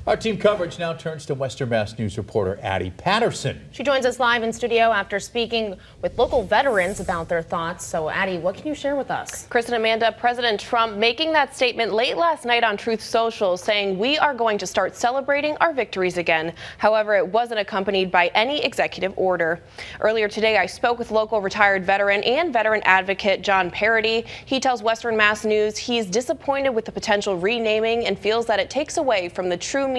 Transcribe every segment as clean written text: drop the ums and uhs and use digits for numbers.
Our team coverage now turns to Western Mass News reporter Addie Patterson. She joins us live in studio after speaking with local veterans about their thoughts. So, Addie, what can you share with us? Chris and Amanda, President Trump making that statement late last night on Truth Social, saying we are going to start celebrating our victories again. However, it wasn't accompanied by any executive order. Earlier today, I spoke with local retired veteran and veteran advocate John Parody. He tells Western Mass News he's disappointed with the potential renaming and feels that it takes away from the true meaning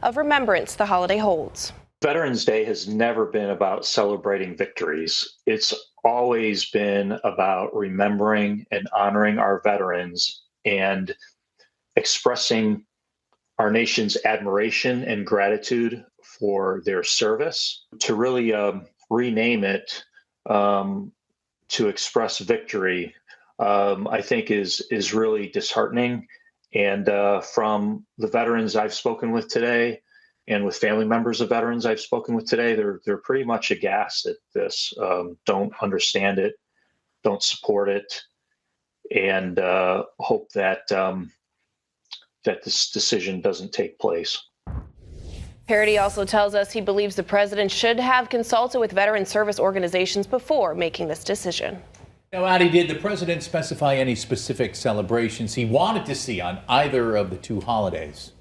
of remembrance the holiday holds. Veterans Day has never been about celebrating victories. It's always been about remembering and honoring our veterans and expressing our nation's admiration and gratitude for their service. To really rename it to express victory, I think is really disheartening. And from the veterans I've spoken with today and with family members of veterans I've spoken with today, they're pretty much aghast at this, don't understand it, don't support it, and hope that that this decision doesn't take place. Parody also tells us he believes the president should have consulted with veteran service organizations before making this decision. Now, Addie, did the president specify any specific celebrations he wanted to see on either of the two holidays?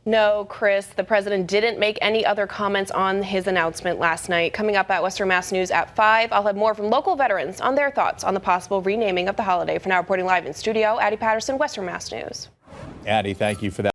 No, Chris, the president didn't make any other comments on his announcement last night. Coming up at Western Mass News at 5, I'll have more from local veterans on their thoughts on the possible renaming of the holiday. For now, reporting live in studio, Addie Patterson, Western Mass News. Addie, thank you for that.